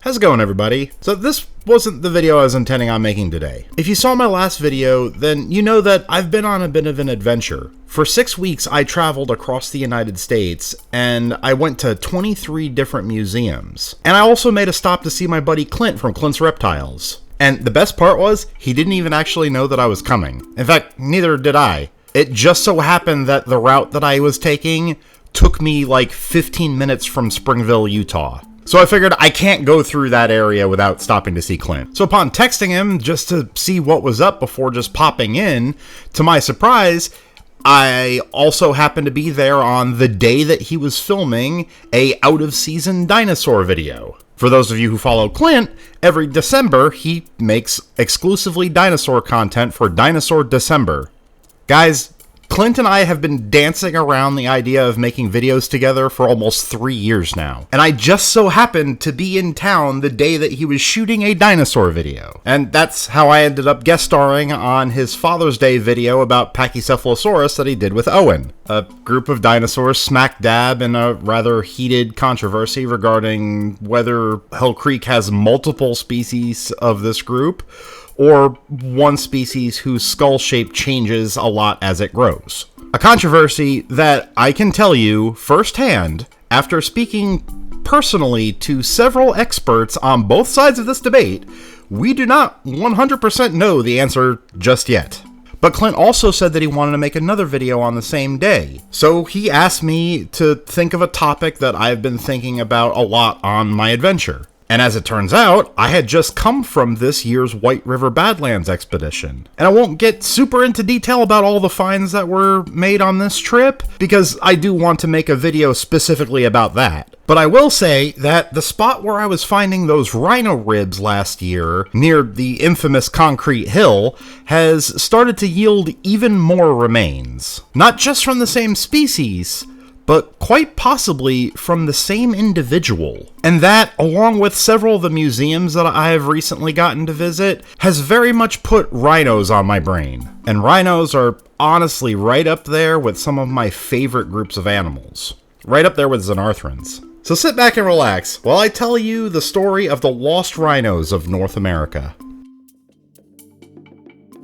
How's it going, everybody? So this wasn't the video I was intending on making today. If you saw my last video, then you know that I've been on a bit of an adventure. For 6 weeks, I traveled across the United States, and I went to 23 different museums. And I also made a stop to see my buddy Clint from Clint's Reptiles. And the best part was, he didn't even actually know that I was coming. In fact, neither did I. It just so happened that the route that I was taking took me like 15 minutes from Springville, Utah. So I figured I can't go through that area without stopping to see Clint. So upon texting him just to see what was up before just popping in, to my surprise, I also happened to be there on the day that he was filming a out-of-season dinosaur video. For those of you who follow Clint, every December he makes exclusively dinosaur content for Dinosaur December. Guys, Clint and I have been dancing around the idea of making videos together for almost 3 years now. And I just so happened to be in town the day that he was shooting a dinosaur video. And that's how I ended up guest starring on his Father's Day video about Pachycephalosaurus that he did with Owen. A group of dinosaurs smack dab in a rather heated controversy regarding whether Hell Creek has multiple species of this group, or one species whose skull shape changes a lot as it grows. A controversy that I can tell you firsthand, after speaking personally to several experts on both sides of this debate, we do not 100% know the answer just yet. But Clint also said that he wanted to make another video on the same day. So he asked me to think of a topic that I've been thinking about a lot on my adventure. And as it turns out, I had just come from this year's White River Badlands expedition. And I won't get super into detail about all the finds that were made on this trip, because I do want to make a video specifically about that. But I will say that the spot where I was finding those rhino ribs last year, near the infamous Concrete Hill, has started to yield even more remains. Not just from the same species, but quite possibly from the same individual. And that, along with several of the museums that I have recently gotten to visit, has very much put rhinos on my brain. And rhinos are honestly right up there with some of my favorite groups of animals. Right up there with Xenarthrans. So sit back and relax while I tell you the story of the lost rhinos of North America.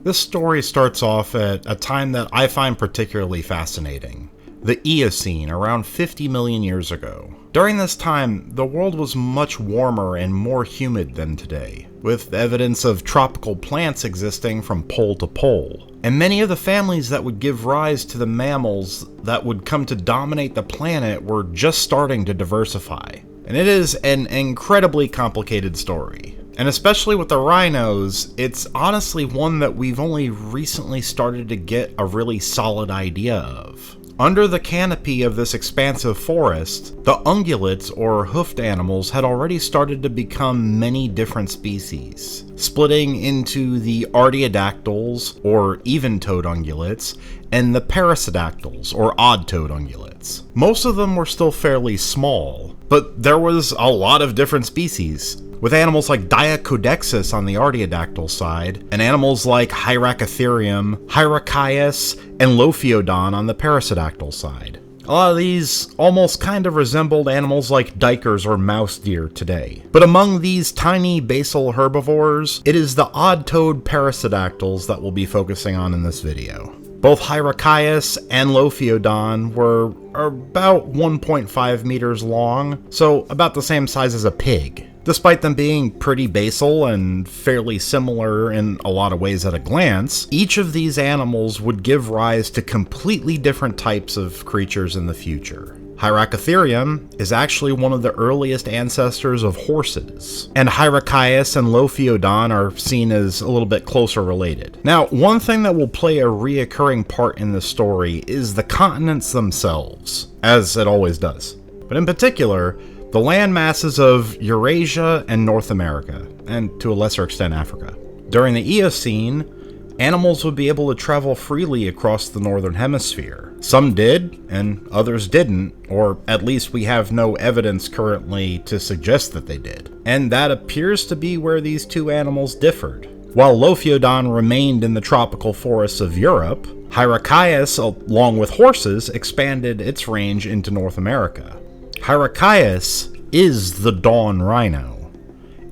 This story starts off at a time that I find particularly fascinating. The Eocene, around 50 million years ago. During this time, the world was much warmer and more humid than today, with evidence of tropical plants existing from pole to pole. And many of the families that would give rise to the mammals that would come to dominate the planet were just starting to diversify. And it is an incredibly complicated story. And especially with the rhinos, it's honestly one that we've only recently started to get a really solid idea of. Under the canopy of this expansive forest, the ungulates, or hoofed animals, had already started to become many different species, splitting into the artiodactyls, or even-toed ungulates, and the perissodactyls, or odd-toed ungulates. Most of them were still fairly small, but there was a lot of different species, with animals like Diacodexis on the artiodactyl side, and animals like Hyracotherium, Hyrachias, and Lophiodon on the perissodactyl side. A lot of these almost kind of resembled animals like duikers or mouse deer today. But among these tiny basal herbivores, it is the odd-toed perissodactyls that we'll be focusing on in this video. Both Hyrachias and Lophiodon were about 1.5 meters long, so about the same size as a pig. Despite them being pretty basal and fairly similar in a lot of ways at a glance, each of these animals would give rise to completely different types of creatures in the future. Hyracotherium is actually one of the earliest ancestors of horses, and Hyrachias and Lophiodon are seen as a little bit closer related. Now, one thing that will play a reoccurring part in the story is the continents themselves, as it always does. But in particular, the land masses of Eurasia and North America, and to a lesser extent Africa. During the Eocene, animals would be able to travel freely across the northern hemisphere. Some did, and others didn't, or at least we have no evidence currently to suggest that they did. And that appears to be where these two animals differed. While Lophiodon remained in the tropical forests of Europe, Hyrachias, along with horses, expanded its range into North America. Hyrachias is the dawn rhino.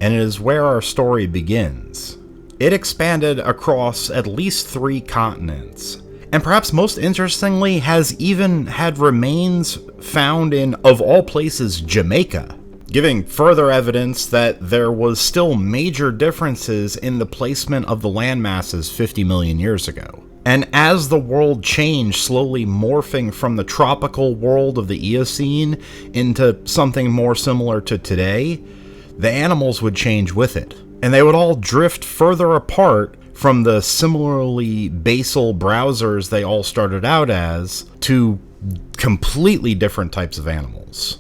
and it is where our story begins. It expanded across at least 3 continents, and perhaps most interestingly has even had remains found in, of all places, Jamaica, giving further evidence that there was still major differences in the placement of the land masses 50 million years ago. And as the world changed, slowly morphing from the tropical world of the Eocene into something more similar to today, the animals would change with it. And they would all drift further apart from the similarly basal browsers they all started out as to completely different types of animals.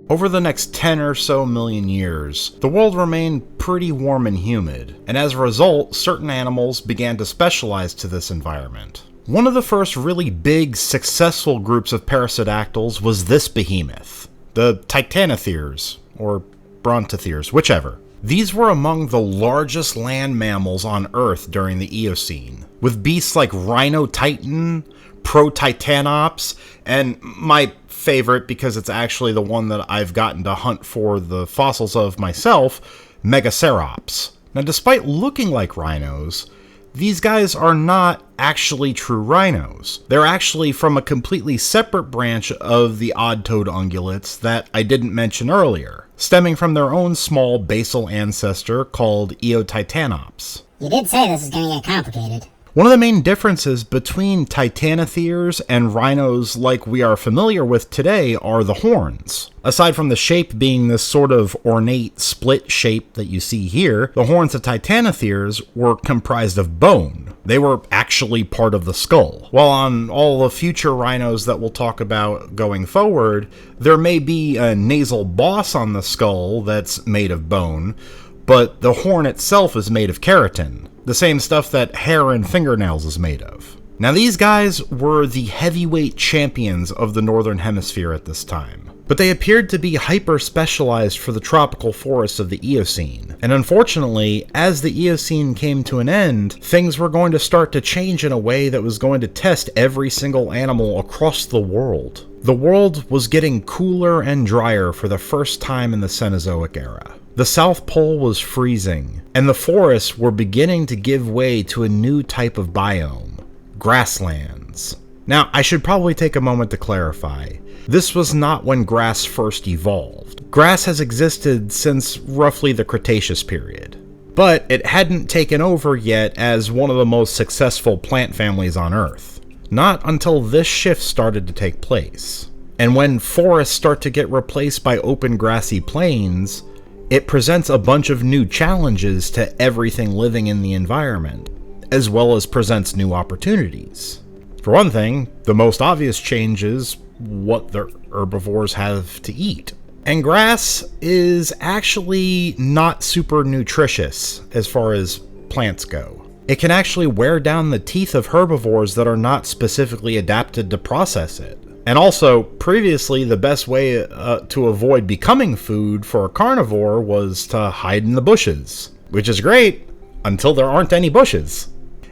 Over the next 10 or so million years, the world remained pretty warm and humid, and as a result, certain animals began to specialize to this environment. One of the first really big, successful groups of parasitactyls was this behemoth, the Titanotheres, or Brontotheres, whichever. These were among the largest land mammals on Earth during the Eocene, with beasts like Rhino Titan, Protitanops, and my favorite, because it's actually the one that I've gotten to hunt for the fossils of myself, Megacerops. Now, despite looking like rhinos, these guys are not actually true rhinos. They're actually from a completely separate branch of the odd-toed ungulates that I didn't mention earlier, stemming from their own small basal ancestor called Eotitanops. You did say this is going to get complicated. One of the main differences between Titanotheres and rhinos like we are familiar with today are the horns. Aside from the shape being this sort of ornate split shape that you see here, the horns of Titanotheres were comprised of bone. They were actually part of the skull. While on all the future rhinos that we'll talk about going forward, there may be a nasal boss on the skull that's made of bone, but the horn itself is made of keratin, the same stuff that hair and fingernails is made of. Now, these guys were the heavyweight champions of the Northern Hemisphere at this time, but they appeared to be hyper-specialized for the tropical forests of the Eocene. And unfortunately, as the Eocene came to an end, things were going to start to change in a way that was going to test every single animal across the world. The world was getting cooler and drier for the first time in the Cenozoic era. The South Pole was freezing, and the forests were beginning to give way to a new type of biome, grasslands. Now, I should probably take a moment to clarify. This was not when grass first evolved. Grass has existed since roughly the Cretaceous period, but it hadn't taken over yet as one of the most successful plant families on Earth. Not until this shift started to take place. And when forests start to get replaced by open grassy plains, it presents a bunch of new challenges to everything living in the environment, as well as presents new opportunities. For one thing, the most obvious change is what the herbivores have to eat. And grass is actually not super nutritious as far as plants go. It can actually wear down the teeth of herbivores that are not specifically adapted to process it. And also, previously, the best way to avoid becoming food for a carnivore was to hide in the bushes, which is great until there aren't any bushes.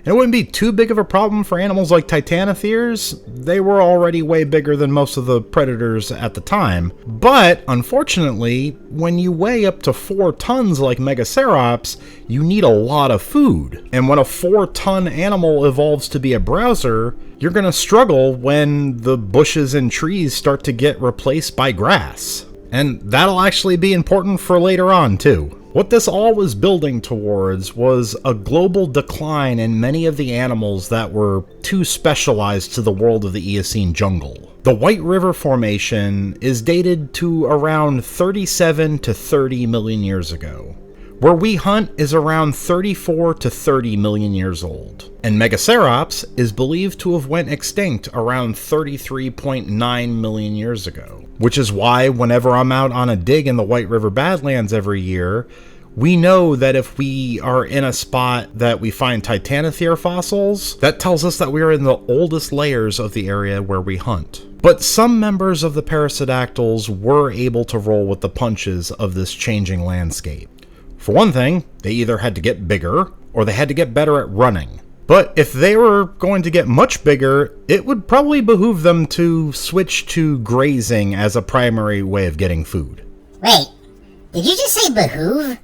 And it wouldn't be too big of a problem for animals like Titanotheres. They were already way bigger than most of the predators at the time. But, unfortunately, when you weigh up to 4 tons like Megacerops, you need a lot of food. And when a 4-ton animal evolves to be a browser, you're going to struggle when the bushes and trees start to get replaced by grass. And that'll actually be important for later on, too. What this all was building towards was a global decline in many of the animals that were too specialized to the world of the Eocene jungle. The White River Formation is dated to around 37 to 30 million years ago. Where we hunt is around 34 to 30 million years old. And Megacerops is believed to have went extinct around 33.9 million years ago. Which is why whenever I'm out on a dig in the White River Badlands every year, we know that if we are in a spot that we find Titanothere fossils, that tells us that we are in the oldest layers of the area where we hunt. But some members of the parasitactyls were able to roll with the punches of this changing landscape. For one thing, they either had to get bigger, or they had to get better at running. But if they were going to get much bigger, it would probably behoove them to switch to grazing as a primary way of getting food. Wait, Did you just say behoove?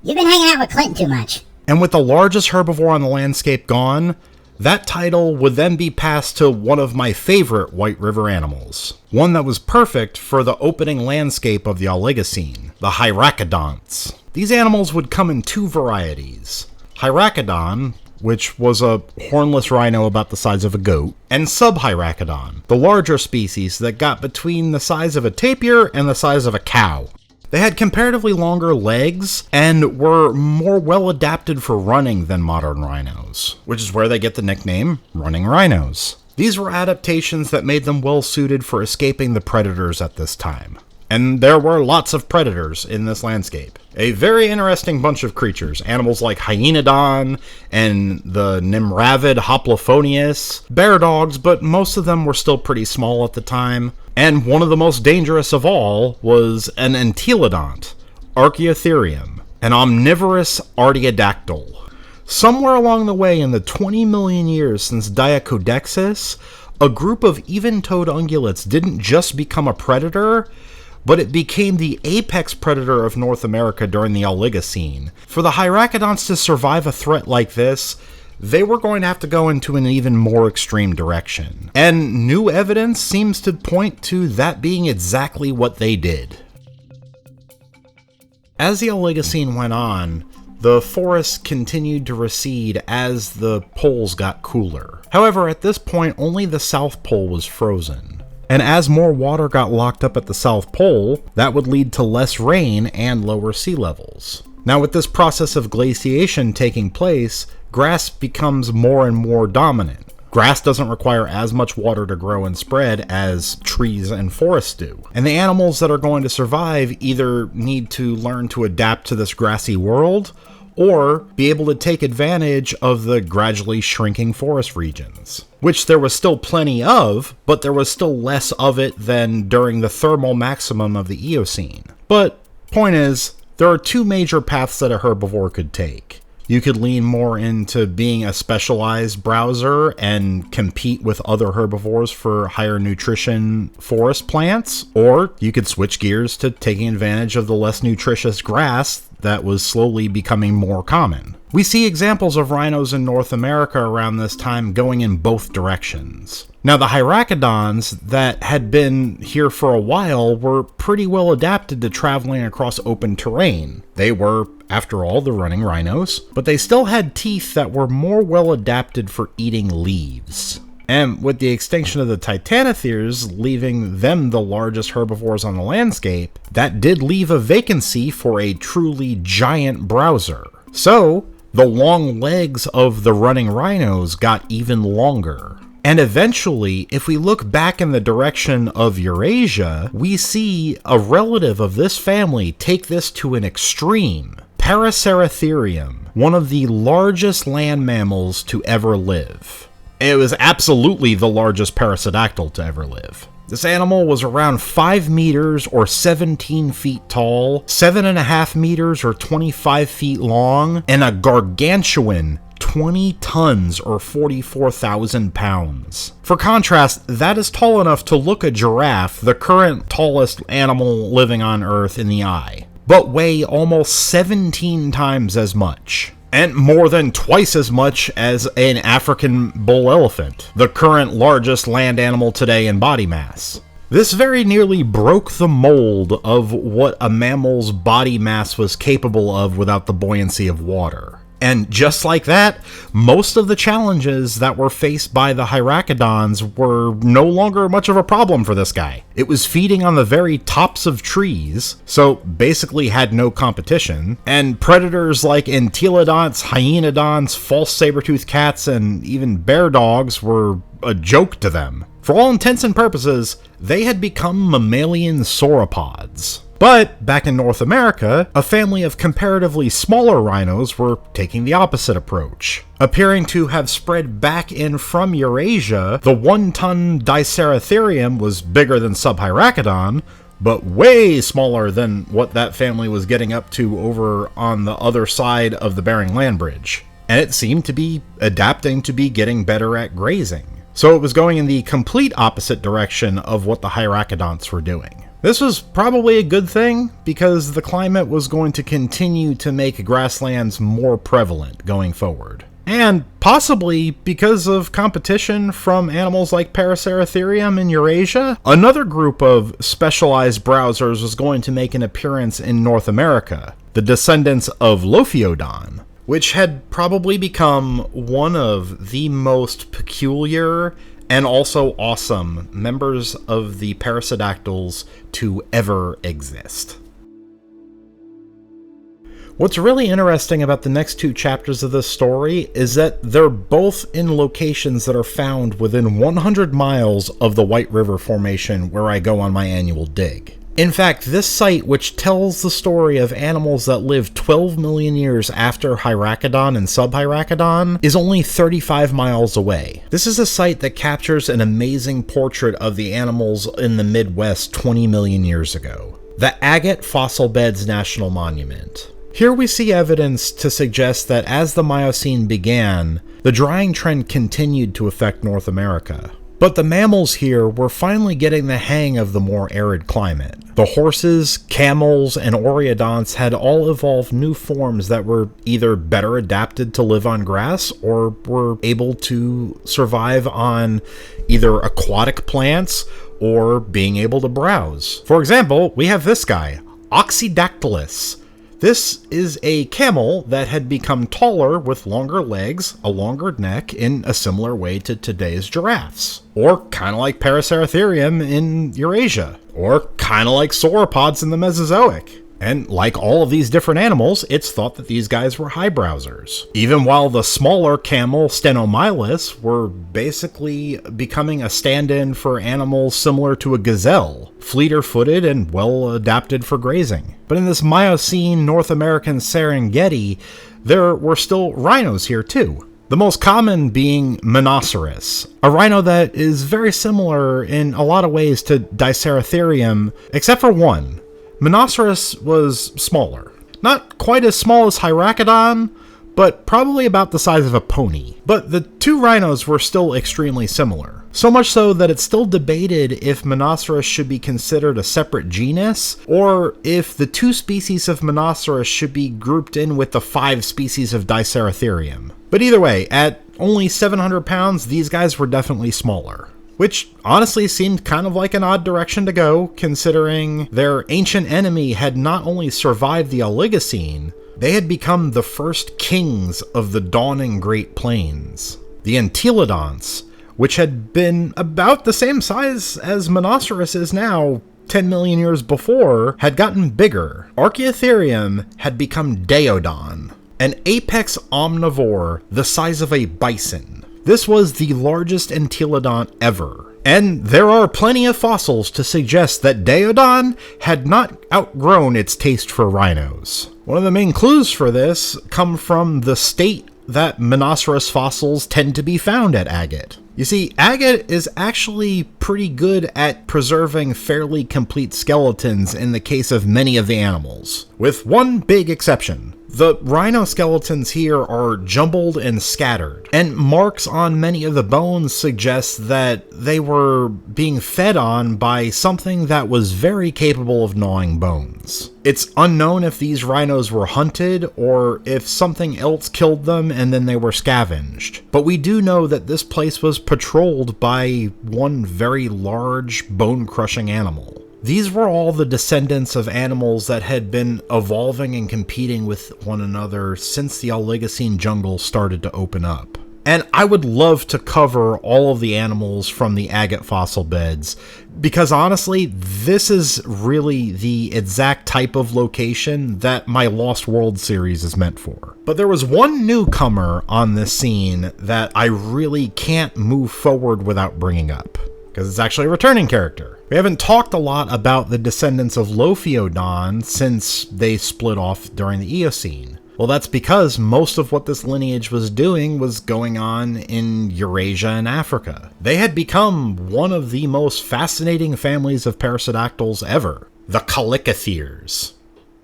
You've been hanging out with Clint too much. And with the largest herbivore on the landscape gone, that title would then be passed to one of my favorite White River animals. One that was perfect for the opening landscape of the Oligocene, the Hyracodonts. These animals would come in two varieties. Hyracodon, which was a hornless rhino about the size of a goat, and Subhyracodon, the larger species that got between the size of a tapir and the size of a cow. They had comparatively longer legs and were more well adapted for running than modern rhinos, which is where they get the nickname running rhinos. These were adaptations that made them well suited for escaping the predators at this time. And there were lots of predators in this landscape. A very interesting bunch of creatures, animals like Hyenodon and the Nimravid Hoplophonius, bear dogs, but most of them were still pretty small at the time. And one of the most dangerous of all was an entelodont, Archaeotherium, an omnivorous artiodactyl. Somewhere along the way in the 20 million years since Diacodexis, a group of even-toed ungulates didn't just become a predator, but it became the apex predator of North America during the Oligocene. For the Hyracodonts to survive a threat like this, they were going to have to go into an even more extreme direction. And new evidence seems to point to that being exactly what they did. As the Oligocene went on, the forests continued to recede as the poles got cooler. However, at this point, only the South Pole was frozen. And as more water got locked up at the South Pole, that would lead to less rain and lower sea levels. Now, with this process of glaciation taking place, grass becomes more and more dominant. Grass doesn't require as much water to grow and spread as trees and forests do. And the animals that are going to survive either need to learn to adapt to this grassy world, or be able to take advantage of the gradually shrinking forest regions, which there was still plenty of, but there was still less of it than during the thermal maximum of the Eocene. But point is, there are two major paths that a herbivore could take. You could lean more into being a specialized browser and compete with other herbivores for higher nutrition forest plants, or you could switch gears to taking advantage of the less nutritious grass that was slowly becoming more common. We see examples of rhinos in North America around this time going in both directions. Now, the Hyracodons that had been here for a while were pretty well adapted to traveling across open terrain. They were, after all, the running rhinos, but they still had teeth that were more well adapted for eating leaves. And with the extinction of the Titanotheres leaving them the largest herbivores on the landscape, that did leave a vacancy for a truly giant browser. So, the long legs of the running rhinos got even longer. And eventually, if we look back in the direction of Eurasia, we see a relative of this family take this to an extreme. Paraceratherium, one of the largest land mammals to ever live. It was absolutely the largest paracedactyl to ever live. This animal was around 5 meters or 17 feet tall, 7.5 meters or 25 feet long, and a gargantuan 20 tons or 44,000 pounds. For contrast, that is tall enough to look a giraffe, the current tallest animal living on Earth, in the eye, but weigh almost 17 times as much. And more than twice as much as an African bull elephant, the current largest land animal today in body mass. This very nearly broke the mold of what a mammal's body mass was capable of without the buoyancy of water. And just like that, most of the challenges that were faced by the Hyracodons were no longer much of a problem for this guy. It was feeding on the very tops of trees, so basically had no competition, and predators like entelodonts, hyenodonts, false saber-toothed cats, and even bear dogs were a joke to them. For all intents and purposes, they had become mammalian sauropods. But back in North America, a family of comparatively smaller rhinos were taking the opposite approach. Appearing to have spread back in from Eurasia, the 1-ton Diceratherium was bigger than Subhyracodon, but way smaller than what that family was getting up to over on the other side of the Bering Land Bridge. And it seemed to be adapting to be getting better at grazing. So it was going in the complete opposite direction of what the Hyracodonts were doing. This was probably a good thing, because the climate was going to continue to make grasslands more prevalent going forward. And possibly because of competition from animals like Paraceratherium in Eurasia, another group of specialized browsers was going to make an appearance in North America, the descendants of Lophiodon, which had probably become one of the most peculiar and also awesome members of the Paraceudactyls to ever exist. What's really interesting about the next two chapters of this story is that they're both in locations that are found within 100 miles of the White River Formation where I go on my annual dig. In fact, this site, which tells the story of animals that lived 12 million years after Hyracoddon and Subhyracoddon, is only 35 miles away. This is a site that captures an amazing portrait of the animals in the Midwest 20 million years ago. The Agate Fossil Beds National Monument. Here we see evidence to suggest that as the Miocene began, the drying trend continued to affect North America. But the mammals here were finally getting the hang of the more arid climate. The horses, camels, and oreodonts had all evolved new forms that were either better adapted to live on grass or were able to survive on either aquatic plants or being able to browse. For example, we have this guy, Oxydactylus. This is a camel that had become taller with longer legs, a longer neck, in a similar way to today's giraffes. Or kind of like Paraceratherium in Eurasia. Or kind of like sauropods in the Mesozoic. And like all of these different animals, it's thought that these guys were high browsers. Even while the smaller camel Stenomylus were basically becoming a stand-in for animals similar to a gazelle, fleeter-footed and well adapted for grazing. But in this Miocene North American Serengeti, there were still rhinos here too. The most common being Rhinoceros, a rhino that is very similar in a lot of ways to Diceratherium, except for one. Rhinoceros was smaller. Not quite as small as Hyracoddon, but probably about the size of a pony. But the two rhinos were still extremely similar. So much so that it's still debated if Rhinoceros should be considered a separate genus, or if the two species of Rhinoceros should be grouped in with the 5 species of Diceratherium. But either way, at only 700 pounds, these guys were definitely smaller. Which honestly seemed kind of like an odd direction to go, considering their ancient enemy had not only survived the Oligocene, they had become the first kings of the dawning Great Plains. The Entelodonts, which had been about the same size as Rhinoceros is now 10 million years before, had gotten bigger. Archaeotherium had become Daeodon, an apex omnivore the size of a bison. This was the largest entelodont ever, and there are plenty of fossils to suggest that Daeodon had not outgrown its taste for rhinos. One of the main clues for this come from the state that Rhinoceros fossils tend to be found at Agate. You see, Agate is actually pretty good at preserving fairly complete skeletons in the case of many of the animals, with one big exception. The rhino skeletons here are jumbled and scattered, and marks on many of the bones suggest that they were being fed on by something that was very capable of gnawing bones. It's unknown if these rhinos were hunted or if something else killed them and then they were scavenged, but we do know that this place was patrolled by one very large bone-crushing animal. These were all the descendants of animals that had been evolving and competing with one another since the Oligocene jungle started to open up. And I would love to cover all of the animals from the agate fossil beds, because honestly, this is really the exact type of location that my Lost World series is meant for. But there was one newcomer on this scene that I really can't move forward without bringing up, because it's actually a returning character. We haven't talked a lot about the descendants of Lophiodon since they split off during the Eocene. Well, that's because most of what this lineage was doing was going on in Eurasia and Africa. They had become one of the most fascinating families of Paraceudactyls ever, the Calicotheres.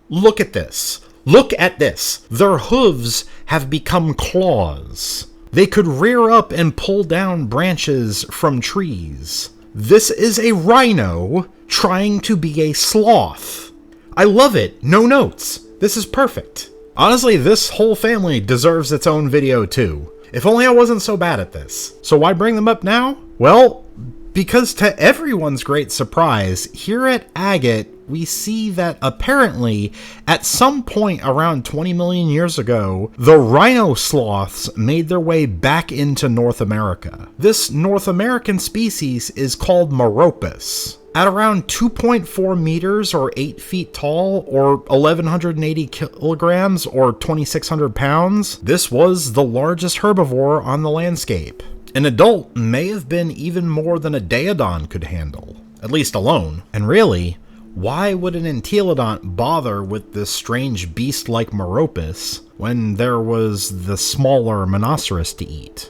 Look at this. Look at this. Their hooves have become claws. They could rear up and pull down branches from trees. This is a rhino trying to be a sloth. I love it. No notes. This is perfect. Honestly, this whole family deserves its own video too. If only I wasn't so bad at this. So why bring them up now? Well, because to everyone's great surprise, here at Agate, we see that apparently, at some point around 20 million years ago, the rhino sloths made their way back into North America. This North American species is called Meropus. At around 2.4 meters or 8 feet tall, or 1,180 kilograms or 2,600 pounds, this was the largest herbivore on the landscape. An adult may have been even more than a daeodon could handle, at least alone. And really, why would an entelodont bother with this strange beast like Meropus when there was the smaller Rhinoceros to eat?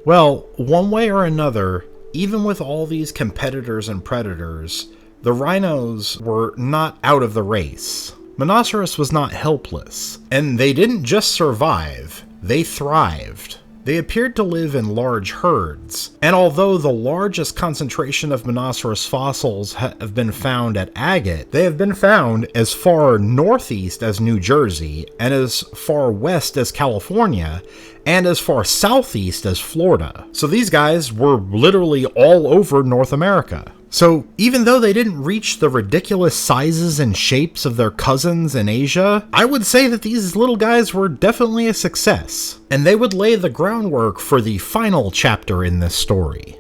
Well, one way or another, even with all these competitors and predators, the rhinos were not out of the race. Rhinoceros was not helpless, and they didn't just survive, they thrived. They appeared to live in large herds, and although the largest concentration of Rhinoceros fossils have been found at Agate, they have been found as far northeast as New Jersey, and as far west as California, and as far southeast as Florida. So these guys were literally all over North America. So even though they didn't reach the ridiculous sizes and shapes of their cousins in Asia, I would say that these little guys were definitely a success, and they would lay the groundwork for the final chapter in this story.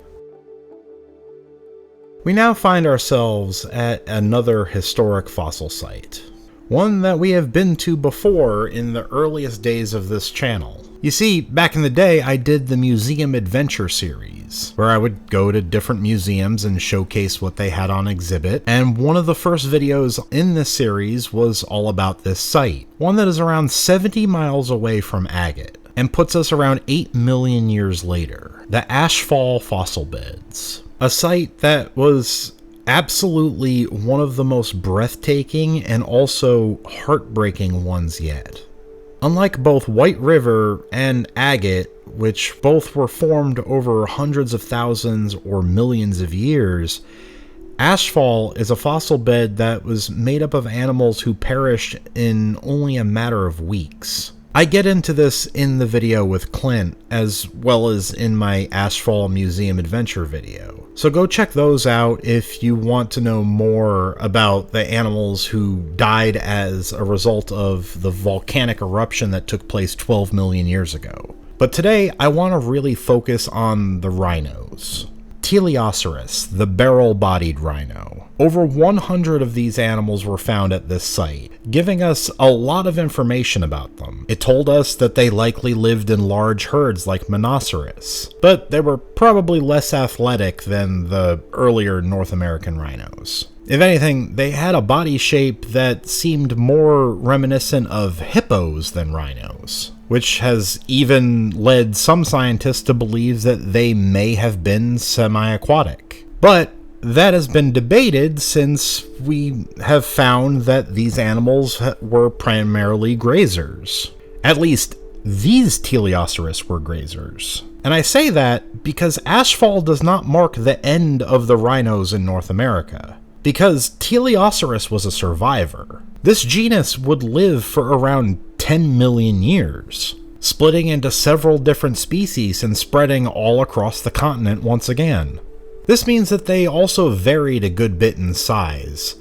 We now find ourselves at another historic fossil site, one that we have been to before in the earliest days of this channel. You see, back in the day, I did the Museum Adventure series, where I would go to different museums and showcase what they had on exhibit, and one of the first videos in this series was all about this site, one that is around 70 miles away from Agate, and puts us around 8 million years later, the Ashfall Fossil Beds, a site that was absolutely one of the most breathtaking and also heartbreaking ones yet. Unlike both White River and Agate, which both were formed over hundreds of thousands or millions of years, Ashfall is a fossil bed that was made up of animals who perished in only a matter of weeks. I get into this in the video with Clint, as well as in my Ashfall Museum Adventure video. So go check those out if you want to know more about the animals who died as a result of the volcanic eruption that took place 12 million years ago. But today, I want to really focus on the rhinos. Teleoceros, the barrel-bodied rhino. Over 100 of these animals were found at this site, giving us a lot of information about them. It told us that they likely lived in large herds like Rhinoceros, but they were probably less athletic than the earlier North American rhinos. If anything, they had a body shape that seemed more reminiscent of hippos than rhinos, which has even led some scientists to believe that they may have been semi-aquatic. But that has been debated since we have found that these animals were primarily grazers. At least, these Teleoceros were grazers. And I say that because Ashfall does not mark the end of the rhinos in North America, because Teleoceros was a survivor. This genus would live for around 10 million years, splitting into several different species and spreading all across the continent once again. This means that they also varied a good bit in size,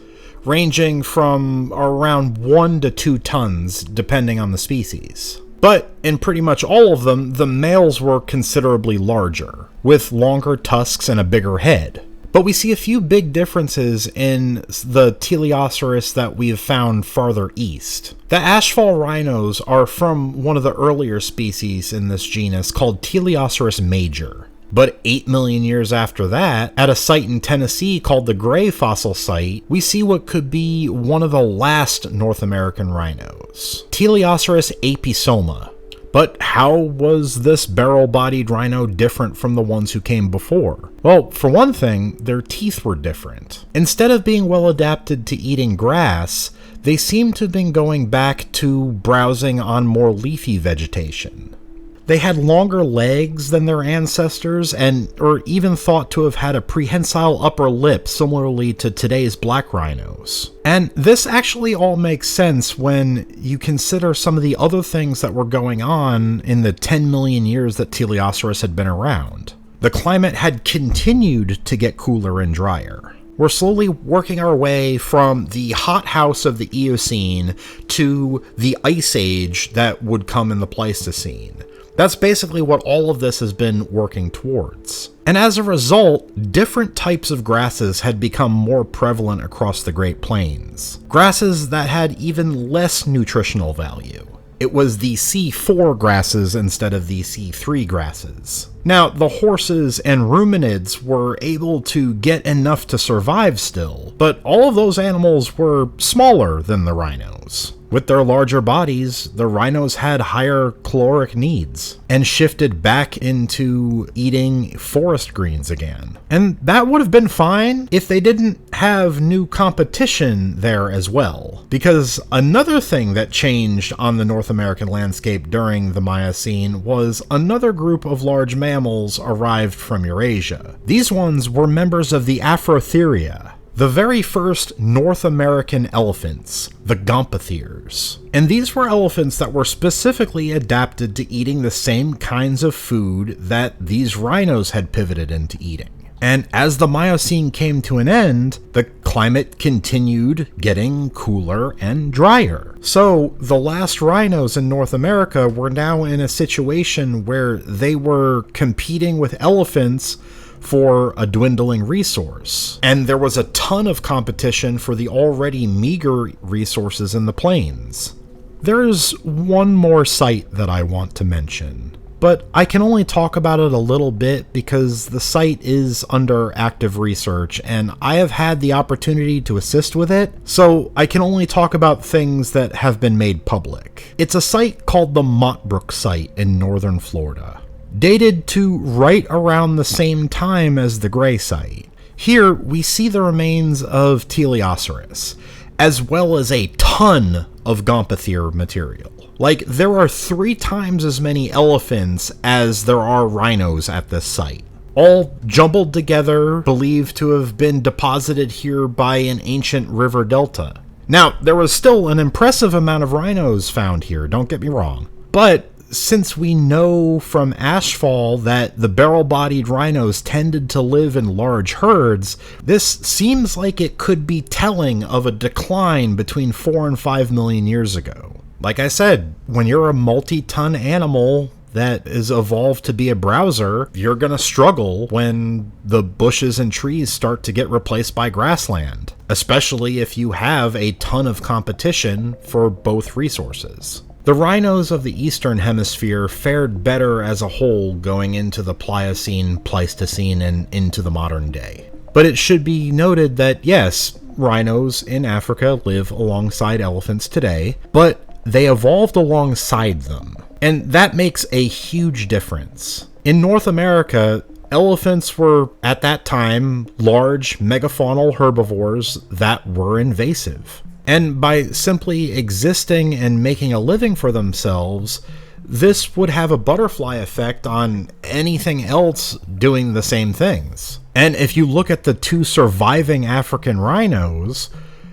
ranging from around 1 to 2 tons depending on the species. But in pretty much all of them, the males were considerably larger, with longer tusks and a bigger head. But we see a few big differences in the Teleoceros that we have found farther east. The Ashfall rhinos are from one of the earlier species in this genus called Teleoceros major. But 8 million years after that, at a site in Tennessee called the Gray Fossil Site, we see what could be one of the last North American rhinos, Teleoceros apisoma. But how was this barrel-bodied rhino different from the ones who came before? Well, for one thing, their teeth were different. Instead of being well adapted to eating grass, they seem to have been going back to browsing on more leafy vegetation. They had longer legs than their ancestors and are even thought to have had a prehensile upper lip similarly to today's black rhinos. And this actually all makes sense when you consider some of the other things that were going on in the 10 million years that Teleoceras had been around. The climate had continued to get cooler and drier. We're slowly working our way from the hothouse of the Eocene to the Ice Age that would come in the Pleistocene. That's basically what all of this has been working towards. And as a result, different types of grasses had become more prevalent across the Great Plains. Grasses that had even less nutritional value. It was the C4 grasses instead of the C3 grasses. Now, the horses and ruminids were able to get enough to survive still, but all of those animals were smaller than the rhinos. With their larger bodies, the rhinos had higher caloric needs and shifted back into eating forest greens again. And that would have been fine if they didn't have new competition there as well. Because another thing that changed on the North American landscape during the Miocene was another group of large mammals arrived from Eurasia. These ones were members of the Afrotheria, the very first North American elephants, the Gomphotheres. And these were elephants that were specifically adapted to eating the same kinds of food that these rhinos had pivoted into eating. And as the Miocene came to an end, the climate continued getting cooler and drier. So the last rhinos in North America were now in a situation where they were competing with elephants for a dwindling resource. And there was a ton of competition for the already meager resources in the plains. There's one more site that I want to mention, but I can only talk about it a little bit because the site is under active research and I have had the opportunity to assist with it, so I can only talk about things that have been made public. It's a site called the Montbrook site in northern Florida, dated to right around the same time as the Gray site. Here we see the remains of Teleoceras, as well as a ton of Gomphothere material. Like, there are 3 times as many elephants as there are rhinos at this site, all jumbled together, believed to have been deposited here by an ancient river delta. Now, there was still an impressive amount of rhinos found here, don't get me wrong, but since we know from ashfall that the barrel-bodied rhinos tended to live in large herds, this seems like it could be telling of a decline between 4 and 5 million years ago. Like I said, when you're a multi-ton animal that is evolved to be a browser, you're going to struggle when the bushes and trees start to get replaced by grassland, especially if you have a ton of competition for both resources. The rhinos of the Eastern Hemisphere fared better as a whole going into the Pliocene, Pleistocene, and into the modern day. But it should be noted that yes, rhinos in Africa live alongside elephants today, but they evolved alongside them. And that makes a huge difference. In North America, elephants were, at that time, large megafaunal herbivores that were invasive. And by simply existing and making a living for themselves, this would have a butterfly effect on anything else doing the same things. And if you look at the 2 surviving African rhinos,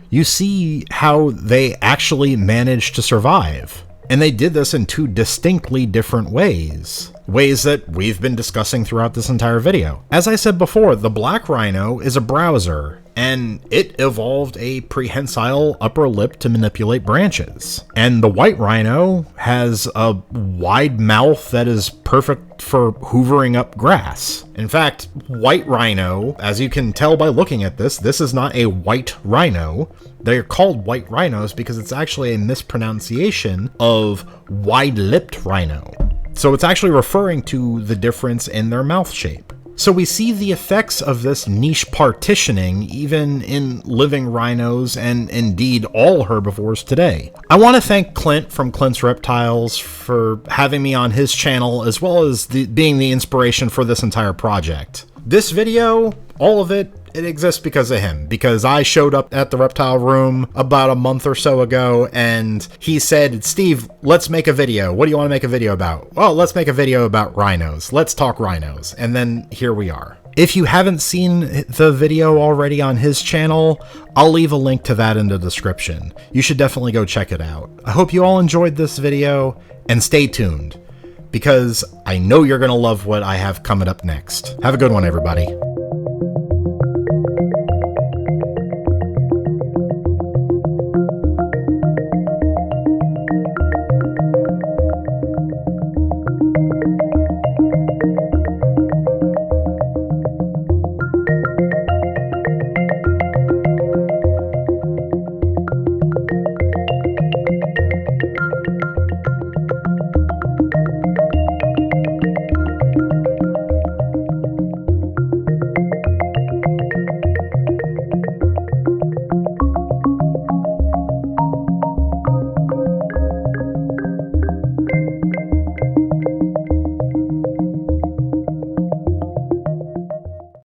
you see how they actually managed to survive. And they did this in 2 distinctly different ways. Ways that we've been discussing throughout this entire video. As I said before, the black rhino is a browser, and it evolved a prehensile upper lip to manipulate branches. And the white rhino has a wide mouth that is perfect for hoovering up grass. In fact, white rhino, as you can tell by looking at this is not a white rhino. They're called white rhinos because it's actually a mispronunciation of wide-lipped rhino. So it's actually referring to the difference in their mouth shape. So we see the effects of this niche partitioning even in living rhinos and indeed all herbivores today. I want to thank Clint from Clint's Reptiles for having me on his channel, as well as being the inspiration for this entire project. This video, all of it, It exists because of him, because I showed up at the reptile room about a month or so ago, and he said, Steve, let's make a video. What do you want to make a video about? Well, let's make a video about rhinos. Let's talk rhinos. And then here we are. If you haven't seen the video already on his channel, I'll leave a link to that in the description. You should definitely go check it out. I hope you all enjoyed this video, and stay tuned, because I know you're going to love what I have coming up next. Have a good one, everybody.